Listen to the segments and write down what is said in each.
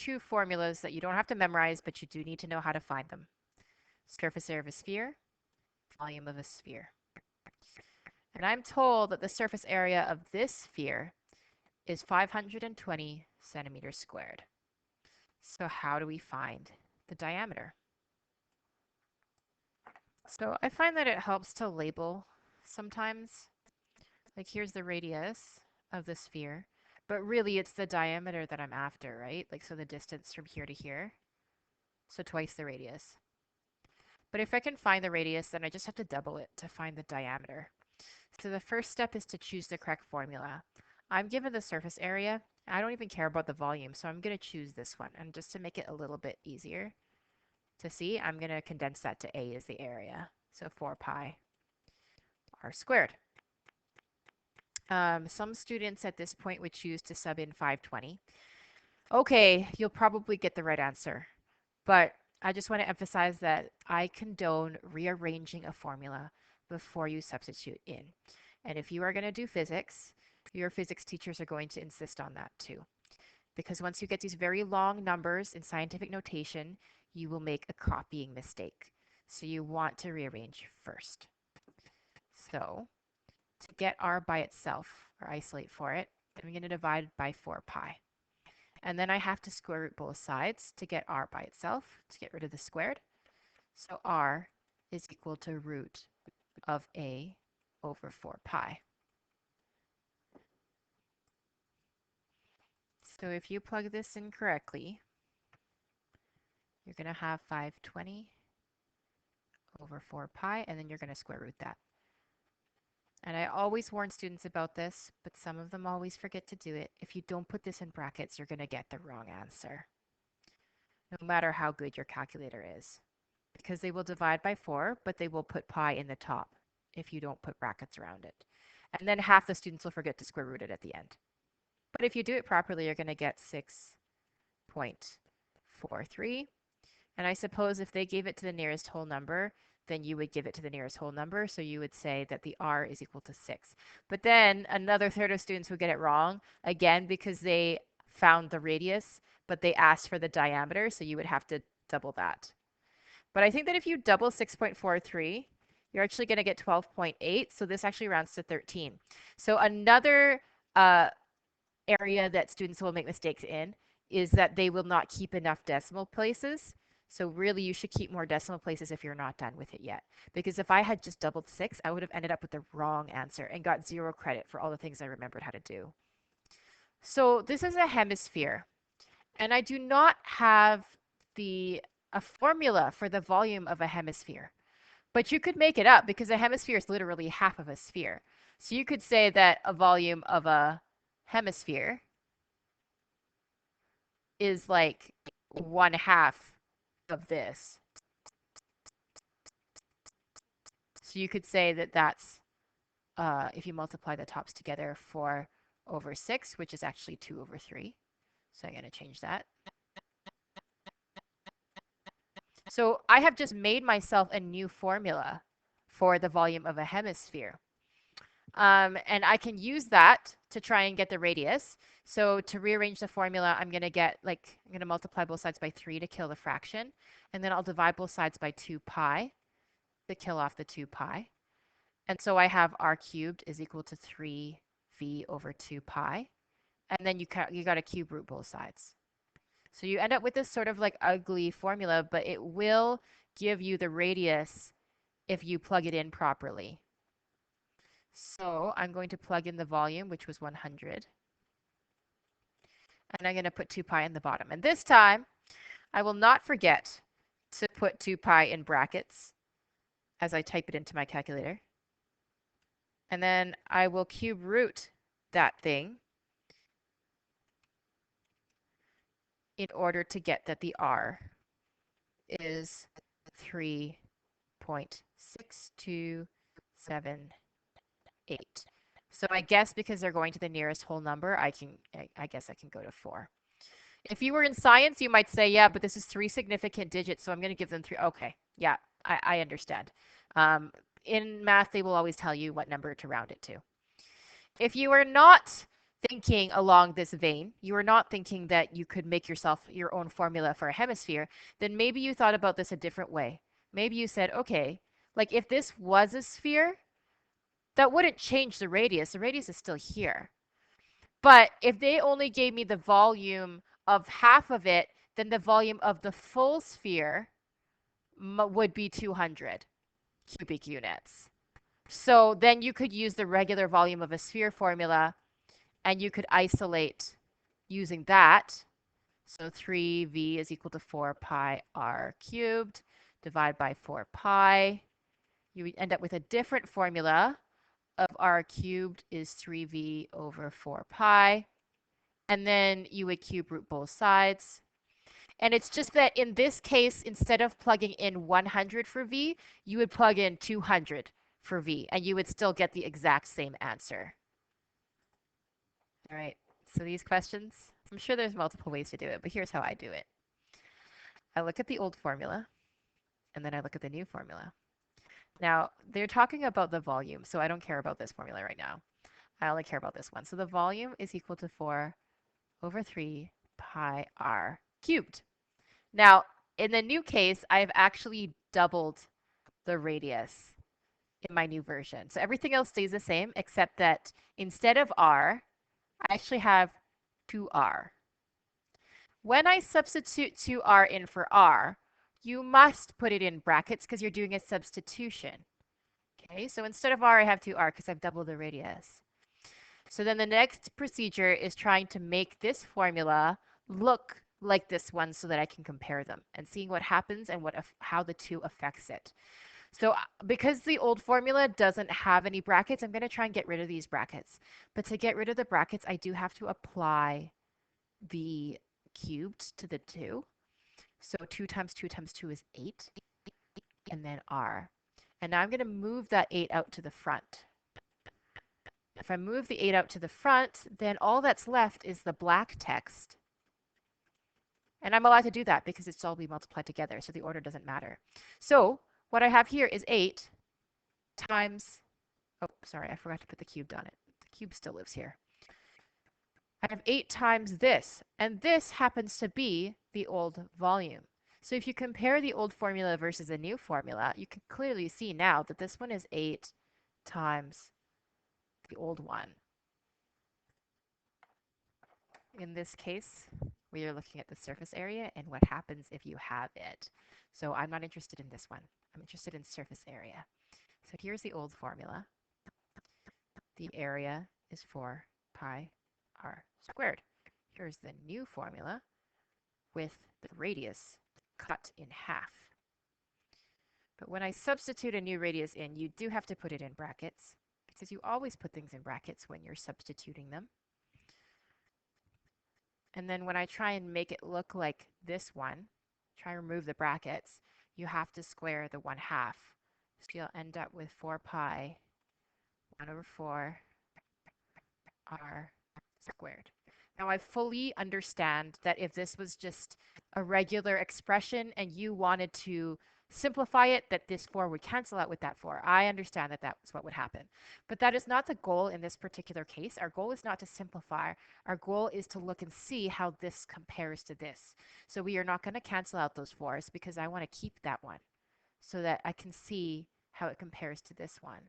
two formulas that you don't have to memorize, but you do need to know how to find them. Surface area of a sphere, volume of a sphere. And I'm told that the surface area of this sphere is 520 centimeters squared. So how do we find the diameter? So I find that it helps to label sometimes. Like here's the radius of the sphere, but really it's the diameter that I'm after, right? Like so the distance from here to here. So twice the radius. But if I can find the radius, then I just have to double it to find the diameter. So the first step is to choose the correct formula. I'm given the surface area. I don't even care about the volume, so I'm going to choose this one. And just to make it a little bit easier to see, I'm going to condense that to A as the area. So 4 pi r squared. Some students at this point would choose to sub in 520. Okay, you'll probably get the right answer. But I just want to emphasize that I condone rearranging a formula before you substitute in. And if you are going to do physics, your physics teachers are going to insist on that too. Because once you get these very long numbers in scientific notation, you will make a copying mistake. So you want to rearrange first. So to get r by itself, or isolate for it, I'm going to divide by 4 pi. And then I have to square root both sides to get r by itself, to get rid of the squared. So r is equal to root of a over 4 pi. So if you plug this in correctly, you're going to have 520 over 4 pi, and then you're going to square root that. And I always warn students about this, but some of them always forget to do it. If you don't put this in brackets, you're going to get the wrong answer, no matter how good your calculator is. Because they will divide by 4, but they will put pi in the top if you don't put brackets around it. And then half the students will forget to square root it at the end. But if you do it properly, you're going to get 6.43. And I suppose if they gave it to the nearest whole number, then you would give it to the nearest whole number. So you would say that the r is equal to 6. But then another third of students would get it wrong, again, because they found the radius, but they asked for the diameter. So you would have to double that. But I think that if you double 6.43, you're actually going to get 12.8. So this actually rounds to 13. So another area that students will make mistakes in is that they will not keep enough decimal places. So really, you should keep more decimal places if you're not done with it yet. Because if I had just doubled 6, I would have ended up with the wrong answer and got 0 credit for all the things I remembered how to do. So this is a hemisphere. And I do not have a formula for the volume of a hemisphere. But you could make it up because a hemisphere is literally half of a sphere. So you could say that a volume of a hemisphere is like 1/2 of this. So you could say that that's, if you multiply the tops together, 4 over 6, which is actually 2 over 3. So I'm going to change that. So I have just made myself a new formula for the volume of a hemisphere. And I can use that to try and get the radius. So to rearrange the formula, I'm going to multiply both sides by 3 to kill the fraction. And then I'll divide both sides by 2 pi to kill off the 2 pi. And so I have r cubed is equal to 3v over 2 pi. And then you got to cube root both sides. So you end up with this sort of like ugly formula, but it will give you the radius if you plug it in properly. So I'm going to plug in the volume, which was 100. And I'm going to put 2 pi in the bottom. And this time, I will not forget to put 2 pi in brackets as I type it into my calculator. And then I will cube root that thing in order to get that the r is 3.6278. So I guess because they're going to the nearest whole number, I guess I can go to 4. If you were in science, you might say, yeah, but this is 3 significant digits, so I'm going to give them 3. Okay, yeah, I understand. In math, they will always tell you what number to round it to. If you are not thinking along this vein, you were not thinking that you could make yourself your own formula for a hemisphere, then maybe you thought about this a different way. Maybe you said, okay, like if this was a sphere, that wouldn't change the radius. The radius is still here. But if they only gave me the volume of half of it, then the volume of the full sphere would be 200 cubic units. So then you could use the regular volume of a sphere formula and you could isolate using that. So 3v is equal to 4 pi r cubed. Divide by 4 pi. You would end up with a different formula of r cubed is 3v over 4 pi. And then you would cube root both sides. And it's just that in this case, instead of plugging in 100 for v, you would plug in 200 for v, and you would still get the exact same answer. All right, so these questions, I'm sure there's multiple ways to do it, but here's how I do it. I look at the old formula, and then I look at the new formula. Now, they're talking about the volume, so I don't care about this formula right now. I only care about this one. So the volume is equal to 4 over 3 pi r cubed. Now, in the new case, I've actually doubled the radius in my new version. So everything else stays the same, except that instead of r, I actually have 2r. When I substitute 2r in for r, you must put it in brackets because you're doing a substitution. Okay, so instead of r, I have 2r because I've doubled the radius. So then the next procedure is trying to make this formula look like this one so that I can compare them and seeing what happens and how the two affects it. So because the old formula doesn't have any brackets, I'm going to try and get rid of these brackets. But to get rid of the brackets, I do have to apply the cubed to the 2. So 2 times 2 times 2 is 8, and then r. And now I'm going to move that 8 out to the front. If I move the 8 out to the front, then all that's left is the black text. And I'm allowed to do that because it's all be multiplied together, so the order doesn't matter. So what I have here is 8 times, oh, sorry, I forgot to put the cubed on it. The cube still lives here. I have 8 times this, and this happens to be the old volume. So if you compare the old formula versus the new formula, you can clearly see now that this one is 8 times the old one. In this case, we are looking at the surface area and what happens if you have it. So I'm not interested in this one. I'm interested in surface area. So here's the old formula. The area is 4 pi r squared. Here's the new formula with the radius cut in half. But when I substitute a new radius in, you do have to put it in brackets because you always put things in brackets when you're substituting them. And then when I try and make it look like this one, try and remove the brackets, you have to square the 1/2. So you'll end up with 4 pi 1 over 4 r squared. Now I fully understand that if this was just a regular expression and you wanted to simplify it, that this 4 would cancel out with that 4. I understand that that's what would happen. But that is not the goal in this particular case. Our goal is not to simplify. Our goal is to look and see how this compares to this. So we are not going to cancel out those 4s because I want to keep that one so that I can see how it compares to this one.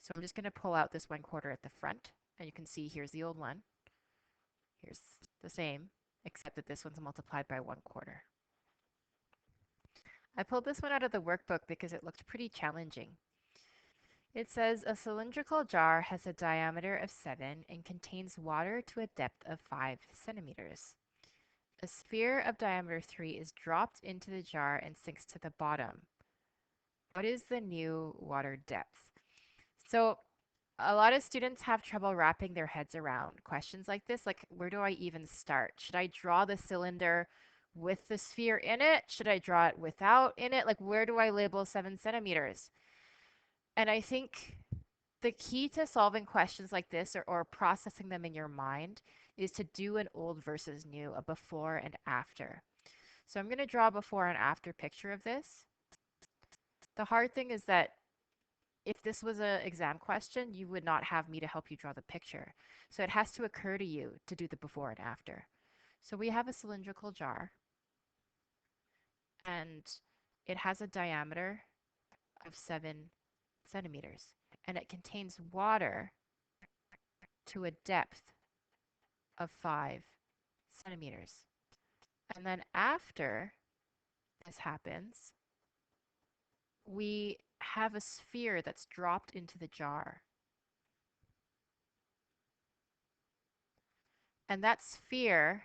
So I'm just going to pull out this 1/4 at the front. And you can see here's the old one. Here's the same, except that this one's multiplied by 1/4. I pulled this one out of the workbook because it looked pretty challenging. It says a cylindrical jar has a diameter of 7 and contains water to a depth of 5 centimeters. A sphere of diameter 3 is dropped into the jar and sinks to the bottom. What is the new water depth? So a lot of students have trouble wrapping their heads around questions like this. Like, where do I even start? Should I draw the cylinder with the sphere in it? Should I draw it without in it? Like, where do I label 7 centimeters? And I think the key to solving questions like this or processing them in your mind is to do an old versus new, a before and after. So I'm going to draw a before and after picture of this. The hard thing is that if this was an exam question, you would not have me to help you draw the picture. So it has to occur to you to do the before and after. So we have a cylindrical jar, and it has a diameter of 7 centimeters, and it contains water to a depth of 5 centimeters. And then after this happens, we have a sphere that's dropped into the jar. And that sphere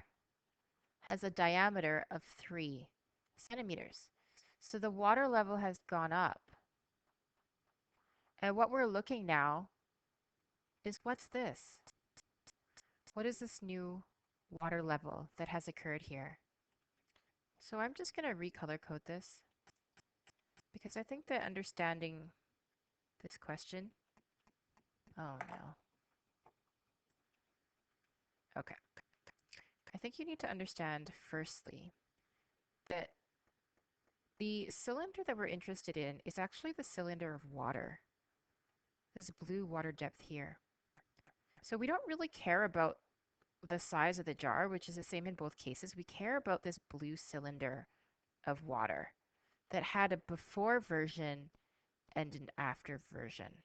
has a diameter of 3 centimeters. So the water level has gone up. And what we're looking now is, what's this? What is this new water level that has occurred here? So I'm just going to recolor code this because I think that understanding this question, oh no. Okay. I think you need to understand firstly that the cylinder that we're interested in is actually the cylinder of water. This blue water depth here. So we don't really care about the size of the jar, which is the same in both cases. We care about this blue cylinder of water that had a before version and an after version.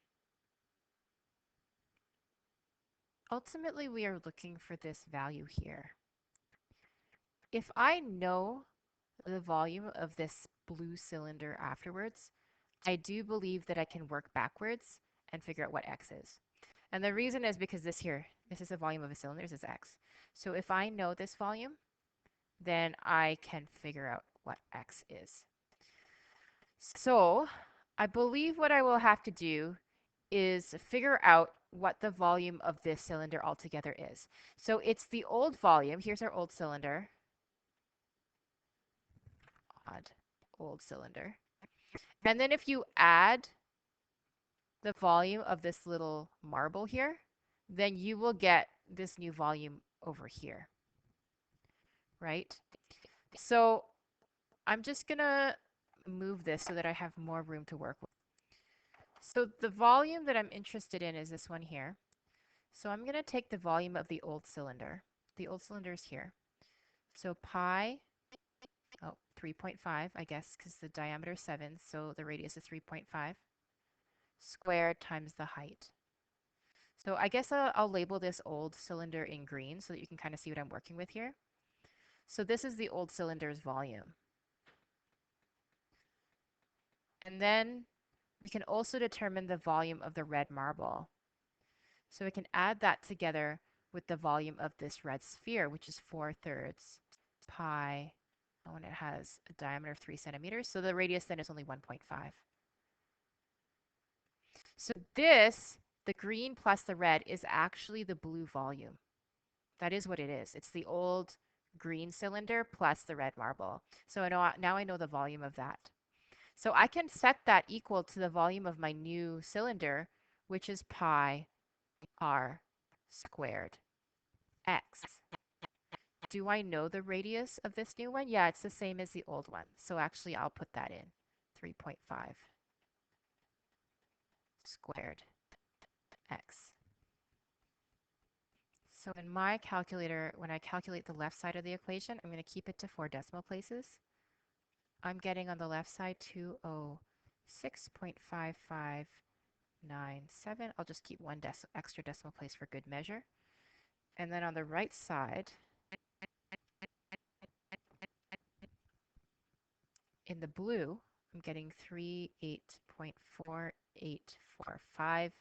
Ultimately, we are looking for this value here. If I know the volume of this blue cylinder afterwards, I do believe that I can work backwards and figure out what x is. And the reason is because this here, this is the volume of a cylinder, this is x. So if I know this volume, then I can figure out what x is. So I believe what I will have to do is figure out what the volume of this cylinder altogether is. So it's the old volume. Here's our old cylinder. Odd old cylinder. And then if you add the volume of this little marble here, then you will get this new volume over here, right? So I'm just going to move this so that I have more room to work with. So the volume that I'm interested in is this one here. So I'm going to take the volume of the old cylinder. The old cylinder is here. So pi, 3.5, I guess, because the diameter is 7, so the radius is 3.5 squared times the height. So I guess I'll label this old cylinder in green so that you can kind of see what I'm working with here. So this is the old cylinder's volume. And then we can also determine the volume of the red marble. So we can add that together with the volume of this red sphere, which is 4/3 pi, when it has a diameter of 3 centimeters. So the radius then is only 1.5. So this, the green plus the red, is actually the blue volume. That is what it is. It's the old green cylinder plus the red marble. So now I know the volume of that. So I can set that equal to the volume of my new cylinder, which is pi r squared x. Do I know the radius of this new one? Yeah, it's the same as the old one. So actually, I'll put that in, 3.5 squared x. So in my calculator, when I calculate the left side of the equation, I'm going to keep it to 4 decimal places. I'm getting on the left side 206.5597. I'll just keep one extra decimal place for good measure. And then on the right side, in the blue, I'm getting 38.4845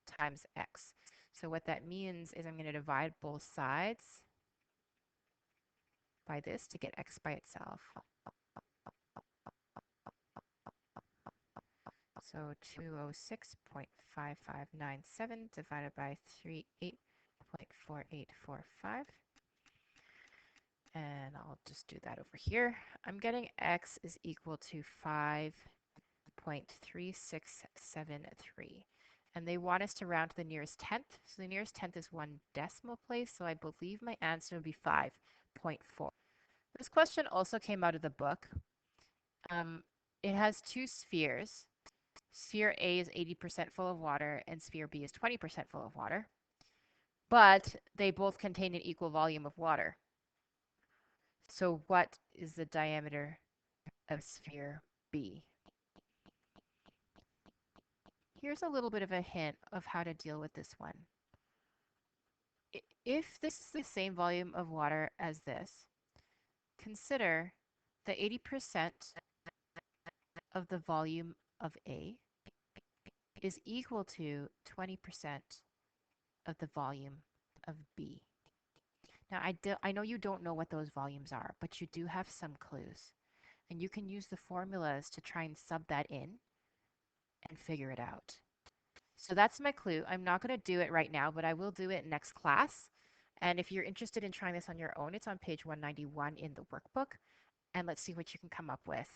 times x. So what that means is I'm going to divide both sides by this to get x by itself. So 206.5597 divided by 38.4845. And I'll just do that over here. I'm getting x is equal to 5.3673. And they want us to round to the nearest tenth. So the nearest tenth is 1 decimal place. So I believe my answer would be 5.4. This question also came out of the book. It has 2 spheres. sphere A is 80% full of water and sphere B is 20% full of water, but they both contain an equal volume of water. So what is the diameter of sphere B? Here's a little bit of a hint of how to deal with this one. If this is the same volume of water as this, consider that 80% of the volume of A is equal to 20% of the volume of B. Now, I know you don't know what those volumes are, but you do have some clues. And you can use the formulas to try and sub that in and figure it out. So that's my clue. I'm not going to do it right now, but I will do it next class. And if you're interested in trying this on your own, it's on page 191 in the workbook. And let's see what you can come up with.